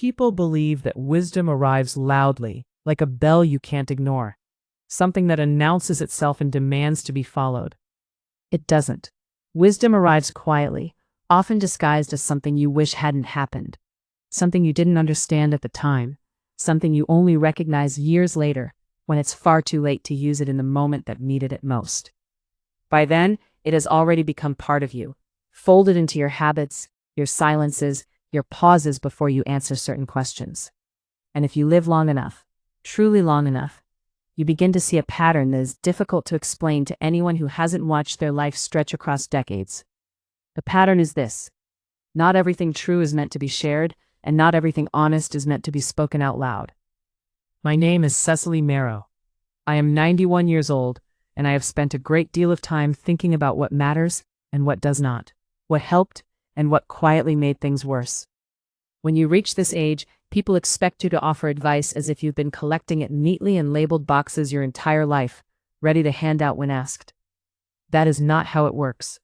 People believe that wisdom arrives loudly, like a bell you can't ignore, something that announces itself and demands to be followed. It doesn't. Wisdom arrives quietly, often disguised as something you wish hadn't happened, something you didn't understand at the time, something you only recognize years later when it's far too late to use it in the moment that needed it most. By then, it has already become part of you, folded into your habits, your silences, your pauses before you answer certain questions. And if you live long enough, truly long enough, you begin to see a pattern that is difficult to explain to anyone who hasn't watched their life stretch across decades. The pattern is this: not everything true is meant to be shared, and not everything honest is meant to be spoken out loud. My name is Cecily Marrow. I am 91 years old, and I have spent a great deal of time thinking about what matters and what does not, what helped and what quietly made things worse. When you reach this age, people expect you to offer advice as if you've been collecting it neatly in labeled boxes your entire life, ready to hand out when asked. That is not how it works.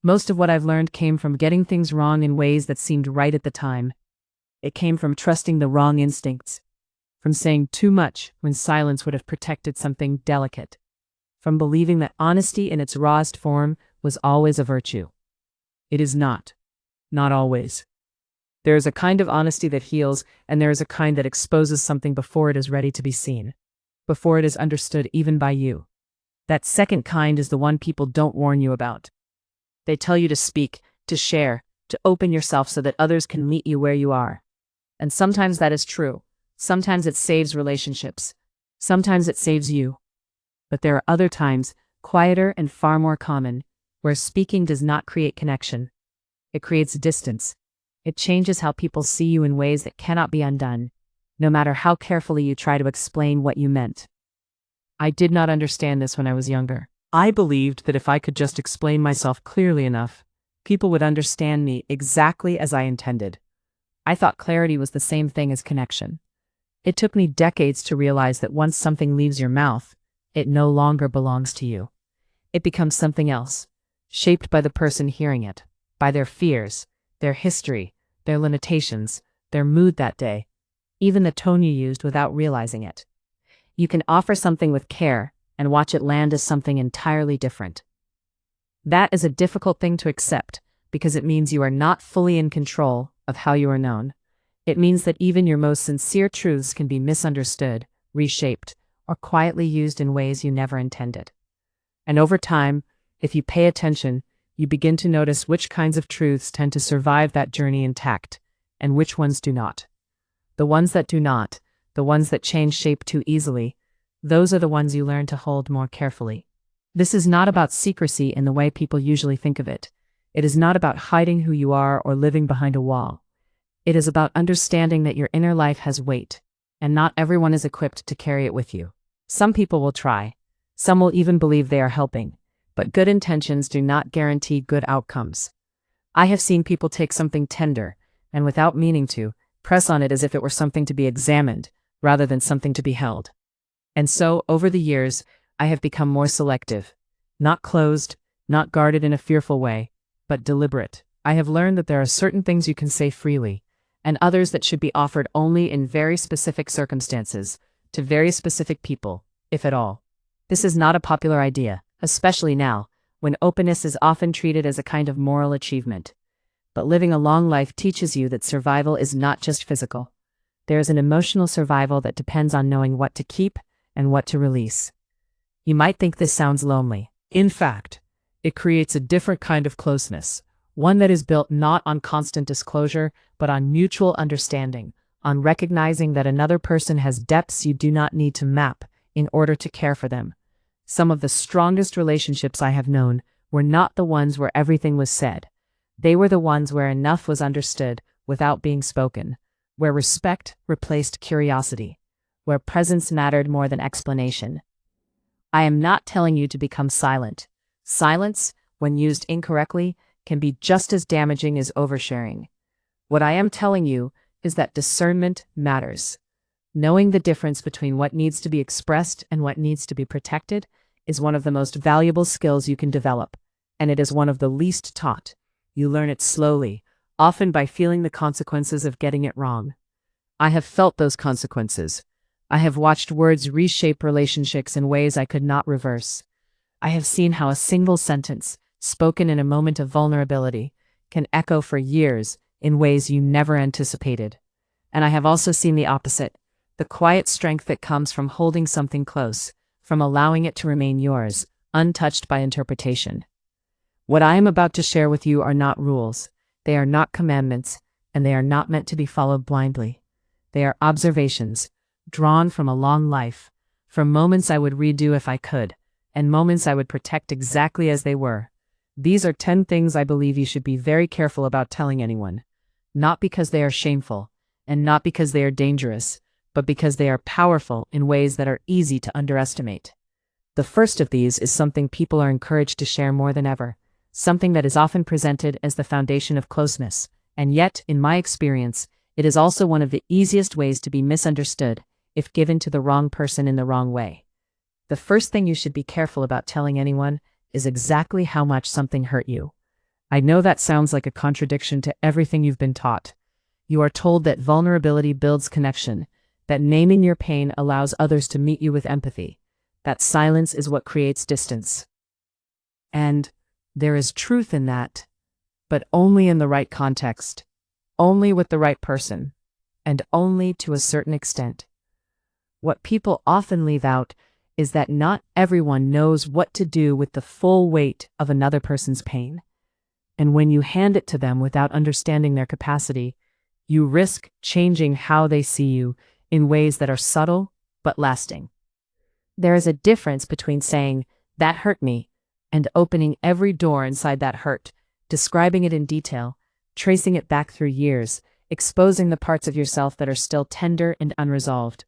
Most of what I've learned came from getting things wrong in ways that seemed right at the time. It came from trusting the wrong instincts, from saying too much when silence would have protected something delicate, from believing that honesty in its rawest form was always a virtue. It is not. Not always. There is a kind of honesty that heals, and there is a kind that exposes something before it is ready to be seen, before it is understood even by you. That second kind is the one people don't warn you about. They tell you to speak, to share, to open yourself so that others can meet you where you are. And sometimes that is true. Sometimes it saves relationships. Sometimes it saves you. But there are other times, quieter and far more common, where speaking does not create connection. It creates distance. It changes how people see you in ways that cannot be undone, no matter how carefully you try to explain what you meant. I did not understand this when I was younger. I believed that if I could just explain myself clearly enough, people would understand me exactly as I intended. I thought clarity was the same thing as connection. It took me decades to realize that once something leaves your mouth, it no longer belongs to you. It becomes something else, shaped by the person hearing it, by their fears, their history, their limitations, their mood that day, even the tone you used without realizing it. You can offer something with care and watch it land as something entirely different. That is a difficult thing to accept because it means you are not fully in control of how you are known. It means that even your most sincere truths can be misunderstood, reshaped, or quietly used in ways you never intended. And over time, if you pay attention, you begin to notice which kinds of truths tend to survive that journey intact, and which ones do not. The ones that do not, the ones that change shape too easily, those are the ones you learn to hold more carefully. This is not about secrecy in the way people usually think of it. It is not about hiding who you are or living behind a wall. It is about understanding that your inner life has weight, and not everyone is equipped to carry it with you. Some people will try. Some will even believe they are helping. But good intentions do not guarantee good outcomes. I have seen people take something tender, and without meaning to, press on it as if it were something to be examined, rather than something to be held. And so, over the years, I have become more selective. Not closed, not guarded in a fearful way, but deliberate. I have learned that there are certain things you can say freely, and others that should be offered only in very specific circumstances, to very specific people, if at all. This is not a popular idea, especially now, when openness is often treated as a kind of moral achievement. But living a long life teaches you that survival is not just physical. There is an emotional survival that depends on knowing what to keep and what to release. You might think this sounds lonely. In fact, it creates a different kind of closeness, one that is built not on constant disclosure, but on mutual understanding, on recognizing that another person has depths you do not need to map in order to care for them. Some of the strongest relationships I have known were not the ones where everything was said. They were the ones where enough was understood without being spoken, where respect replaced curiosity, where presence mattered more than explanation. I am not telling you to become silent. Silence, when used incorrectly, can be just as damaging as oversharing. What I am telling you is that discernment matters. Knowing the difference between what needs to be expressed and what needs to be protected is one of the most valuable skills you can develop, and it is one of the least taught. You learn it slowly, often by feeling the consequences of getting it wrong. I have felt those consequences. I have watched words reshape relationships in ways I could not reverse. I have seen how a single sentence, spoken in a moment of vulnerability, can echo for years in ways you never anticipated. And I have also seen the opposite, the quiet strength that comes from holding something close, from allowing it to remain yours, untouched by interpretation. What I am about to share with you are not rules, they are not commandments, and they are not meant to be followed blindly. They are observations, drawn from a long life, from moments I would redo if I could, and moments I would protect exactly as they were. These are 10 things I believe you should be very careful about telling anyone, not because they are shameful, and not because they are dangerous, but because they are powerful in ways that are easy to underestimate. The first of these is something people are encouraged to share more than ever, something that is often presented as the foundation of closeness, and yet, in my experience, it is also one of the easiest ways to be misunderstood if given to the wrong person in the wrong way. The first thing you should be careful about telling anyone is exactly how much something hurt you. I know that sounds like a contradiction to everything you've been taught. You are told that vulnerability builds connection, that naming your pain allows others to meet you with empathy, that silence is what creates distance. And there is truth in that, but only in the right context, only with the right person, and only to a certain extent. What people often leave out is that not everyone knows what to do with the full weight of another person's pain. And when you hand it to them without understanding their capacity, you risk changing how they see you in ways that are subtle but lasting. There is a difference between saying, "That hurt me," and opening every door inside that hurt, describing it in detail, tracing it back through years, exposing the parts of yourself that are still tender and unresolved.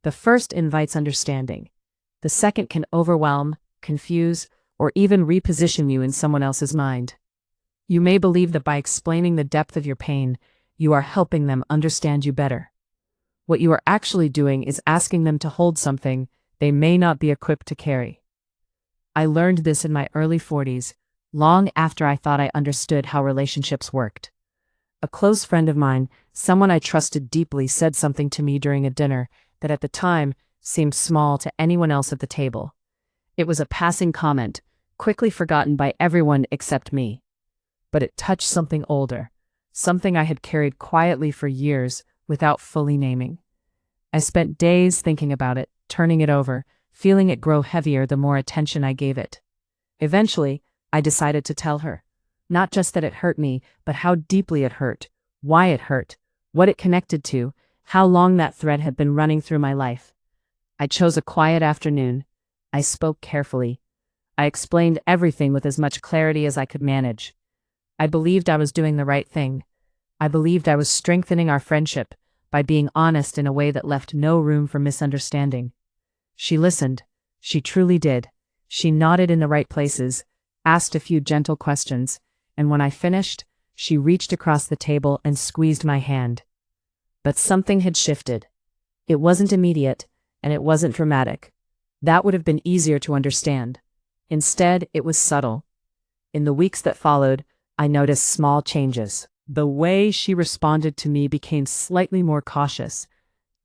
The first invites understanding. The second can overwhelm, confuse, or even reposition you in someone else's mind. You may believe that by explaining the depth of your pain, you are helping them understand you better. What you are actually doing is asking them to hold something they may not be equipped to carry. I learned this in my early 40s, long after I thought I understood how relationships worked. A close friend of mine, someone I trusted deeply, said something to me during a dinner that at the time seemed small to anyone else at the table. It was a passing comment, quickly forgotten by everyone except me. But it touched something older, something I had carried quietly for years without fully naming. I spent days thinking about it, turning it over, feeling it grow heavier the more attention I gave it. Eventually, I decided to tell her. Not just that it hurt me, but how deeply it hurt, why it hurt, what it connected to, how long that thread had been running through my life. I chose a quiet afternoon. I spoke carefully. I explained everything with as much clarity as I could manage. I believed I was doing the right thing. I believed I was strengthening our friendship by being honest in a way that left no room for misunderstanding. She listened. She truly did. She nodded in the right places, asked a few gentle questions, and when I finished, she reached across the table and squeezed my hand. But something had shifted. It wasn't immediate, and it wasn't dramatic. That would have been easier to understand. Instead, it was subtle. In the weeks that followed, I noticed small changes. The way she responded to me became slightly more cautious,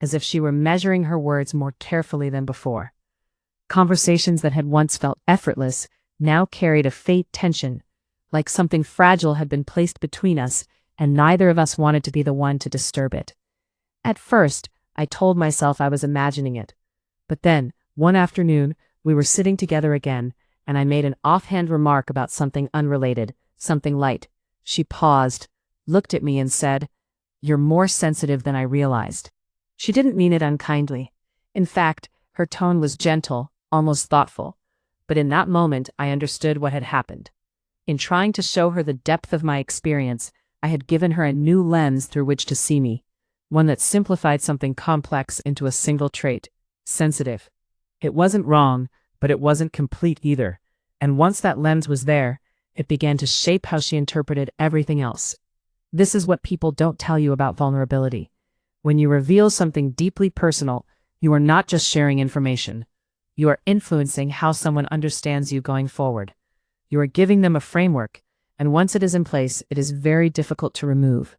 as if she were measuring her words more carefully than before. Conversations that had once felt effortless now carried a faint tension, like something fragile had been placed between us, and neither of us wanted to be the one to disturb it. At first, I told myself I was imagining it. But then, one afternoon, we were sitting together again, and I made an offhand remark about something unrelated, something light. She paused, looked at me and said, "You're more sensitive than I realized." She didn't mean it unkindly. In fact, her tone was gentle, almost thoughtful. But in that moment, I understood what had happened. In trying to show her the depth of my experience, I had given her a new lens through which to see me, one that simplified something complex into a single trait: sensitive. It wasn't wrong, but it wasn't complete either. And once that lens was there, it began to shape how she interpreted everything else. This is what people don't tell you about vulnerability. When you reveal something deeply personal, you are not just sharing information. You are influencing how someone understands you going forward. You are giving them a framework, and once it is in place, it is very difficult to remove.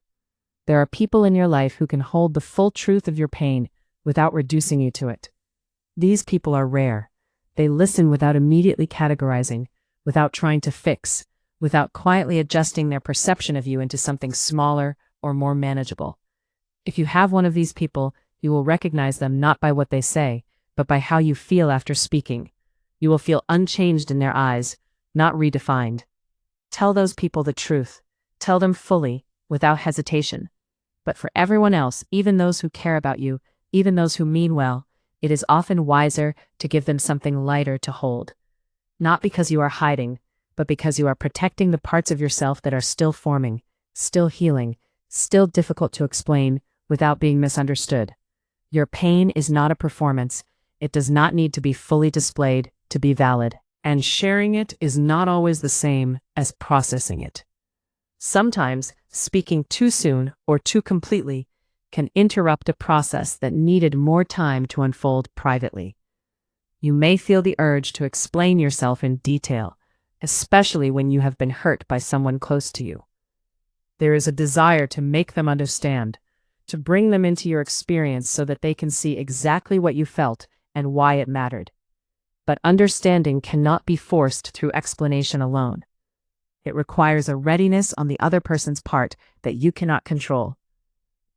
There are people in your life who can hold the full truth of your pain without reducing you to it. These people are rare. They listen without immediately categorizing, without trying to fix, without quietly adjusting their perception of you into something smaller or more manageable. If you have one of these people, you will recognize them not by what they say, but by how you feel after speaking. You will feel unchanged in their eyes, not redefined. Tell those people the truth. Tell them fully, without hesitation. But for everyone else, even those who care about you, even those who mean well, it is often wiser to give them something lighter to hold. Not because you are hiding, but because you are protecting the parts of yourself that are still forming, still healing, still difficult to explain without being misunderstood. Your pain is not a performance. It does not need to be fully displayed to be valid. And sharing it is not always the same as processing it. Sometimes, speaking too soon or too completely can interrupt a process that needed more time to unfold privately. You may feel the urge to explain yourself in detail, especially when you have been hurt by someone close to you. There is a desire to make them understand, to bring them into your experience so that they can see exactly what you felt and why it mattered. But understanding cannot be forced through explanation alone. It requires a readiness on the other person's part that you cannot control.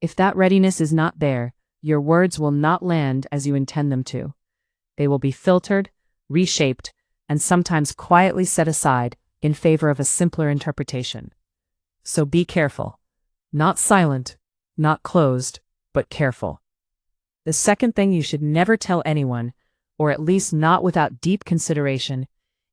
If that readiness is not there, your words will not land as you intend them to. They will be filtered, reshaped, and sometimes quietly set aside in favor of a simpler interpretation. So be careful. Not silent, not closed, but careful. The second thing you should never tell anyone, or at least not without deep consideration,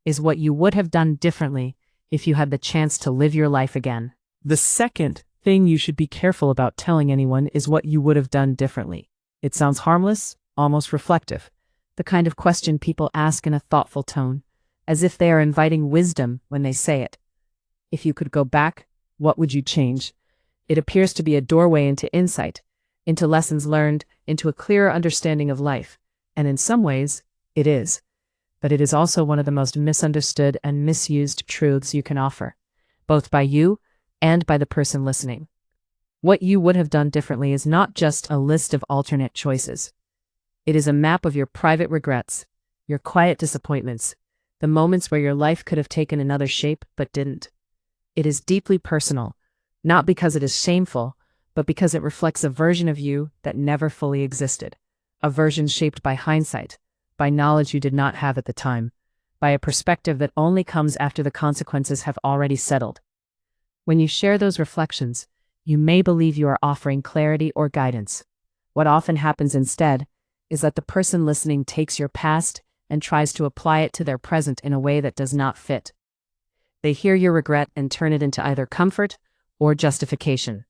is what you would have done differently if you had the chance to live your life again. The second thing you should be careful about telling anyone is what you would have done differently. It sounds harmless, almost reflective, the kind of question people ask in a thoughtful tone, as if they are inviting wisdom when they say it. If you could go back, what would you change? It appears to be a doorway into insight, into lessons learned, into a clearer understanding of life, and in some ways, it is. But it is also one of the most misunderstood and misused truths you can offer, both by you and by the person listening. What you would have done differently is not just a list of alternate choices. It is a map of your private regrets, your quiet disappointments, the moments where your life could have taken another shape but didn't. It is deeply personal, not because it is shameful, but because it reflects a version of you that never fully existed, a version shaped by hindsight, by knowledge you did not have at the time, by a perspective that only comes after the consequences have already settled. When you share those reflections, you may believe you are offering clarity or guidance. What often happens instead is that the person listening takes your past and tries to apply it to their present in a way that does not fit. They hear your regret and turn it into either comfort or justification.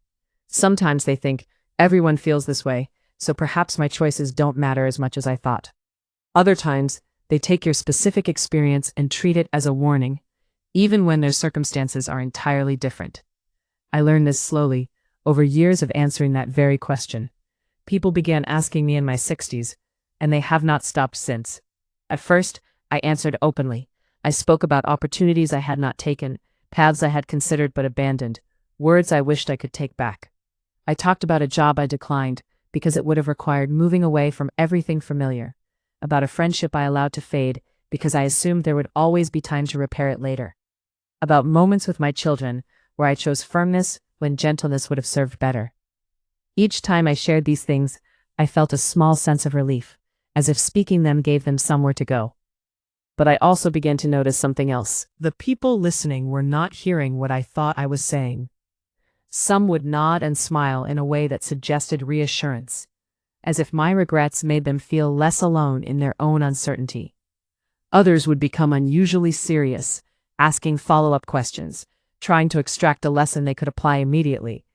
Sometimes they think, everyone feels this way, so perhaps my choices don't matter as much as I thought. Other times, they take your specific experience and treat it as a warning, even when their circumstances are entirely different. I learned this slowly, over years of answering that very question. People began asking me in my 60s, and they have not stopped since. At first, I answered openly. I spoke about opportunities I had not taken, paths I had considered but abandoned, words I wished I could take back. I talked about a job I declined because it would have required moving away from everything familiar, about a friendship I allowed to fade because I assumed there would always be time to repair it later, about moments with my children where I chose firmness when gentleness would have served better. Each time I shared these things, I felt a small sense of relief, as if speaking them gave them somewhere to go. But I also began to notice something else. The people listening were not hearing what I thought I was saying. Some would nod and smile in a way that suggested reassurance, as if my regrets made them feel less alone in their own uncertainty. Others would become unusually serious, asking follow-up questions, trying to extract a lesson they could apply immediately,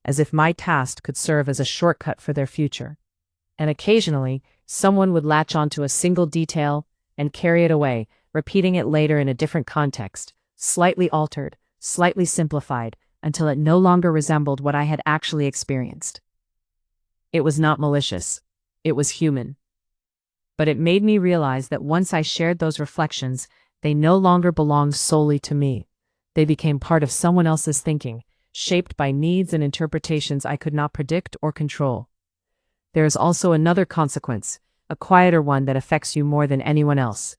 as if my task could serve as a shortcut for their future. And occasionally, someone would latch onto a single detail and carry it away, repeating it later in a different context, slightly altered, slightly simplified, until it no longer resembled what I had actually experienced. It was not malicious. It was human. But it made me realize that once I shared those reflections, they no longer belonged solely to me. They became part of someone else's thinking, shaped by needs and interpretations I could not predict or control. There is also another consequence, a quieter one that affects you more than anyone else.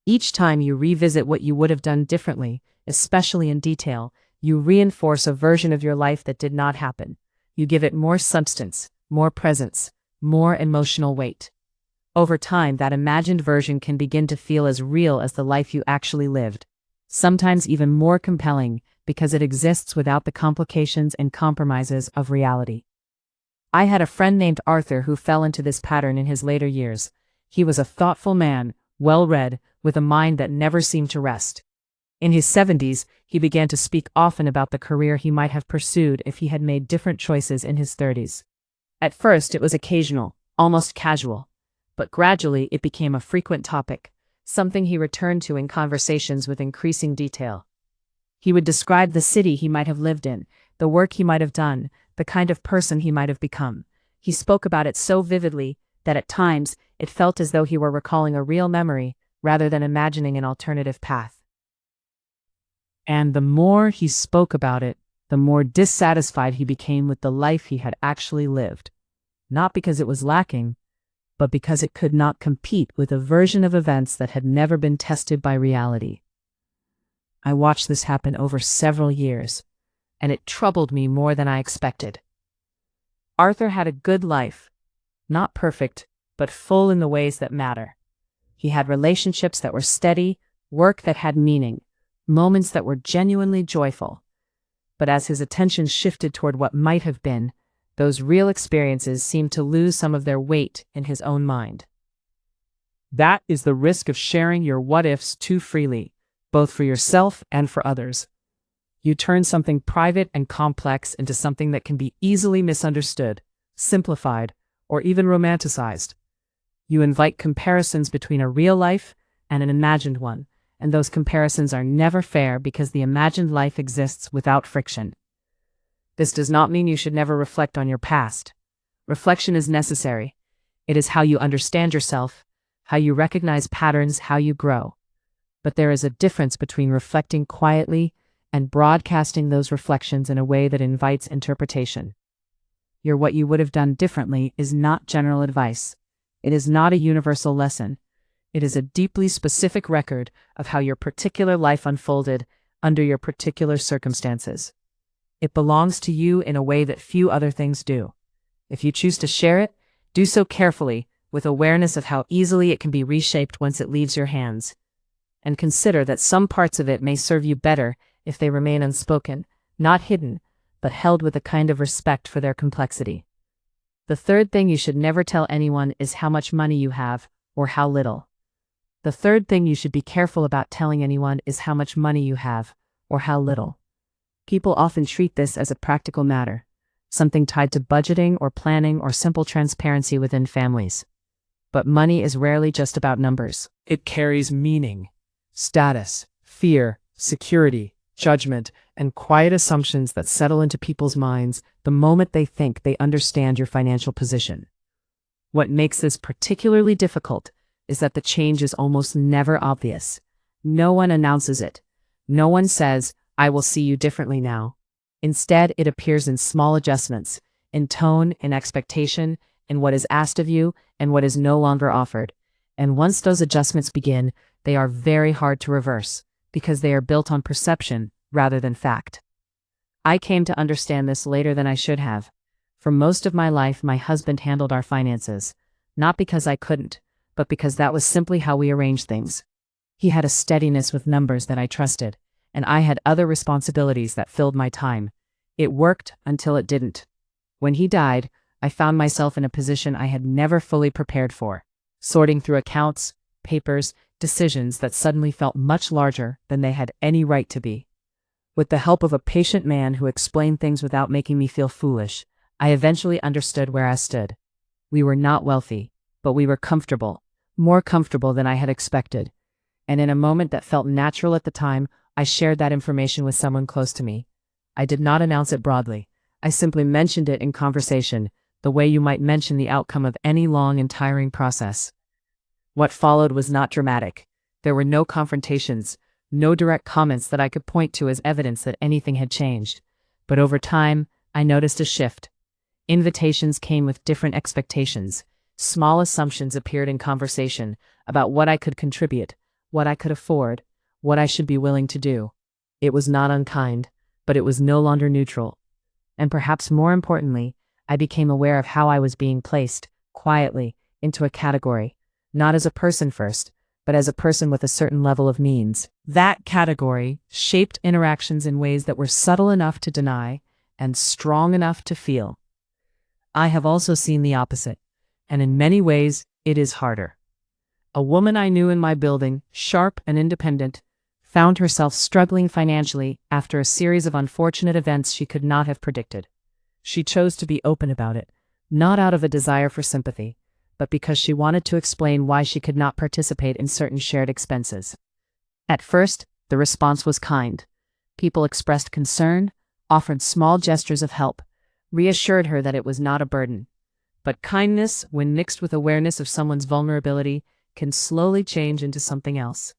Each time you revisit what you would have done differently, especially in detail, you reinforce a version of your life that did not happen. You give it more substance, more presence, more emotional weight. Over time, that imagined version can begin to feel as real as the life you actually lived, sometimes even more compelling because it exists without the complications and compromises of reality. I had a friend named Arthur who fell into this pattern in his later years. He was a thoughtful man, well-read, with a mind that never seemed to rest. In his 70s, he began to speak often about the career he might have pursued if he had made different choices in his 30s. At first, it was occasional, almost casual, but gradually it became a frequent topic, something he returned to in conversations with increasing detail. He would describe the city he might have lived in, the work he might have done, the kind of person he might have become. He spoke about it so vividly that at times it felt as though he were recalling a real memory rather than imagining an alternative path. And the more he spoke about it, the more dissatisfied he became with the life he had actually lived. Not because it was lacking, but because it could not compete with a version of events that had never been tested by reality. I watched this happen over several years, and it troubled me more than I expected. Arthur had a good life, not perfect, but full in the ways that matter. He had relationships that were steady, work that had meaning, moments that were genuinely joyful. But as his attention shifted toward what might have been, those real experiences seemed to lose some of their weight in his own mind. That is the risk of sharing your what-ifs too freely, both for yourself and for others. You turn something private and complex into something that can be easily misunderstood, simplified, or even romanticized. You invite comparisons between a real life and an imagined one, and those comparisons are never fair because the imagined life exists without friction. This does not mean you should never reflect on your past. Reflection is necessary. It is how you understand yourself, how you recognize patterns, how you grow. But there is a difference between reflecting quietly and broadcasting those reflections in a way that invites interpretation. Your what you would have done differently is not general advice. It is not a universal lesson. It is a deeply specific record of how your particular life unfolded under your particular circumstances. It belongs to you in a way that few other things do. If you choose to share it, do so carefully, with awareness of how easily it can be reshaped once it leaves your hands. And consider that some parts of it may serve you better if they remain unspoken, not hidden, but held with a kind of respect for their complexity. The third thing you should never tell anyone is how much money you have, or how little. The third thing you should be careful about telling anyone is how much money you have, or how little. People often treat this as a practical matter, something tied to budgeting or planning or simple transparency within families. But money is rarely just about numbers. It carries meaning, status, fear, security, judgment, and quiet assumptions that settle into people's minds the moment they think they understand your financial position. What makes this particularly difficult is that the change is almost never obvious. No one announces it. No one says, "I will see you differently now." Instead, it appears in small adjustments, in tone, in expectation, in what is asked of you, and what is no longer offered. And once those adjustments begin, they are very hard to reverse, because they are built on perception rather than fact. I came to understand this later than I should have. For most of my life, my husband handled our finances, not because I couldn't, but because that was simply how we arranged things. He had a steadiness with numbers that I trusted, and I had other responsibilities that filled my time. It worked until it didn't. When he died, I found myself in a position I had never fully prepared for, sorting through accounts, papers, decisions that suddenly felt much larger than they had any right to be. With the help of a patient man who explained things without making me feel foolish, I eventually understood where I stood. We were not wealthy, but we were comfortable, more comfortable than I had expected. And in a moment that felt natural at the time, I shared that information with someone close to me. I did not announce it broadly. I simply mentioned it in conversation, the way you might mention the outcome of any long and tiring process. What followed was not dramatic. There were no confrontations, no direct comments that I could point to as evidence that anything had changed. But over time, I noticed a shift. Invitations came with different expectations. Small assumptions appeared in conversation about what I could contribute, what I could afford, what I should be willing to do. It was not unkind, but it was no longer neutral. And perhaps more importantly, I became aware of how I was being placed, quietly, into a category, not as a person first, but as a person with a certain level of means. That category shaped interactions in ways that were subtle enough to deny and strong enough to feel. I have also seen the opposite, and in many ways, it is harder. A woman I knew in my building, sharp and independent, found herself struggling financially after a series of unfortunate events she could not have predicted. She chose to be open about it, not out of a desire for sympathy, but because she wanted to explain why she could not participate in certain shared expenses. At first, the response was kind. People expressed concern, offered small gestures of help, reassured her that it was not a burden. But kindness, when mixed with awareness of someone's vulnerability, can slowly change into something else.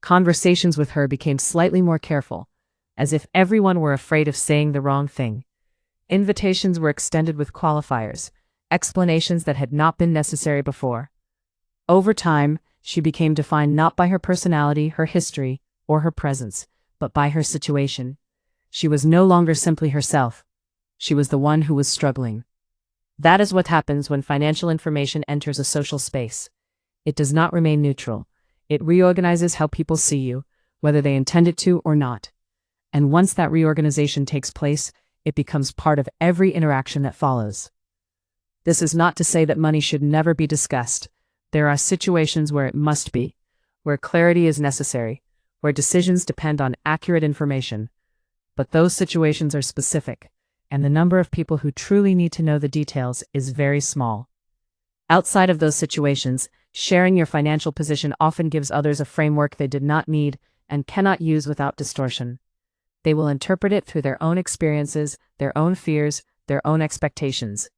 Conversations with her became slightly more careful, as if everyone were afraid of saying the wrong thing. Invitations were extended with qualifiers, explanations that had not been necessary before. Over time, she became defined not by her personality, her history, or her presence, but by her situation. She was no longer simply herself. She was the one who was struggling. That is what happens when financial information enters a social space. It does not remain neutral. It reorganizes how people see you, whether they intend it to or not. And once that reorganization takes place, it becomes part of every interaction that follows. This is not to say that money should never be discussed. There are situations where it must be, where clarity is necessary, where decisions depend on accurate information. But those situations are specific, and the number of people who truly need to know the details is very small. Outside of those situations, sharing your financial position often gives others a framework they did not need and cannot use without distortion. They will interpret it through their own experiences, their own fears, their own expectations.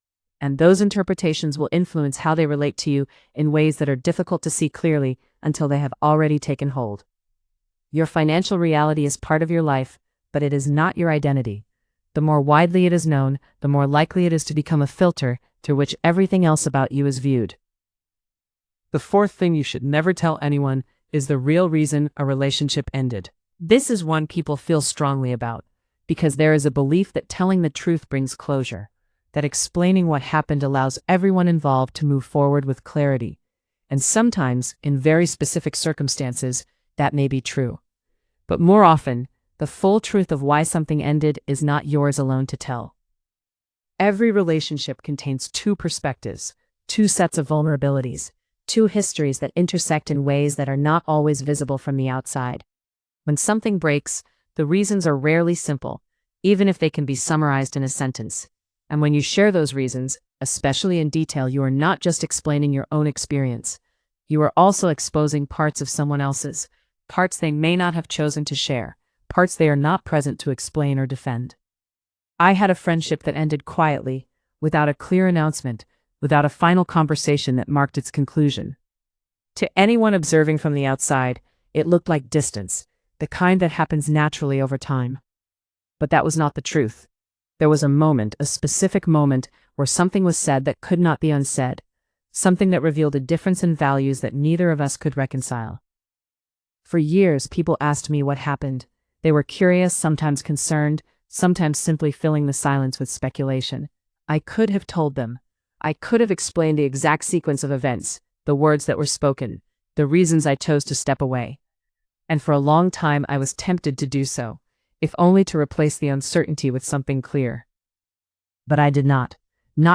And those interpretations will influence how they relate to you in ways that are difficult to see clearly until they have already taken hold. Your financial reality is part of your life, but it is not your identity. The more widely it is known, the more likely it is to become a filter through which everything else about you is viewed. The fourth thing you should never tell anyone is the real reason a relationship ended. This is one people feel strongly about, because there is a belief that telling the truth brings closure, that explaining what happened allows everyone involved to move forward with clarity. And sometimes, in very specific circumstances, that may be true. But more often, the full truth of why something ended is not yours alone to tell. Every relationship contains two perspectives, two sets of vulnerabilities, two histories that intersect in ways that are not always visible from the outside. When something breaks, the reasons are rarely simple, even if they can be summarized in a sentence. And when you share those reasons, especially in detail, you are not just explaining your own experience. You are also exposing parts of someone else's, parts they may not have chosen to share, parts they are not present to explain or defend. I had a friendship that ended quietly, without a clear announcement, without a final conversation that marked its conclusion. To anyone observing from the outside, it looked like distance, the kind that happens naturally over time. But that was not the truth. There was a moment, a specific moment, where something was said that could not be unsaid, something that revealed a difference in values that neither of us could reconcile. For years, people asked me what happened. They were curious, sometimes concerned, sometimes simply filling the silence with speculation. I could have told them. I could have explained the exact sequence of events, the words that were spoken, the reasons I chose to step away. And for a long time, I was tempted to do so, if only to replace the uncertainty with something clear. But I did not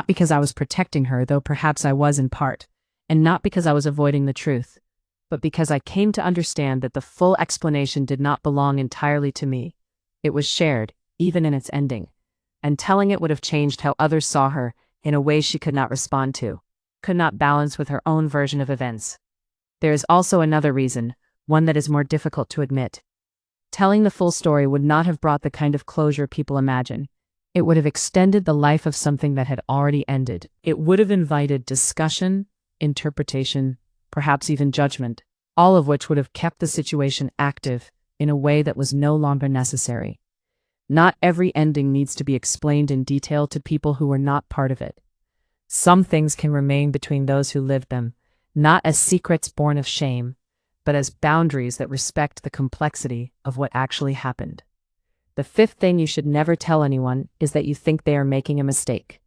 because I was protecting her, though perhaps I was in part, and not because I was avoiding the truth, but because I came to understand that the full explanation did not belong entirely to me. It was shared, even in its ending, and telling it would have changed how others saw her in a way she could not respond to, could not balance with her own version of events. There is also another reason, one that is more difficult to admit. Telling the full story would not have brought the kind of closure people imagine. It would have extended the life of something that had already ended. It would have invited discussion, interpretation, perhaps even judgment, all of which would have kept the situation active in a way that was no longer necessary. Not every ending needs to be explained in detail to people who were not part of it. Some things can remain between those who lived them, not as secrets born of shame, but as boundaries that respect the complexity of what actually happened. The fifth thing you should never tell anyone is that you think they are making a mistake.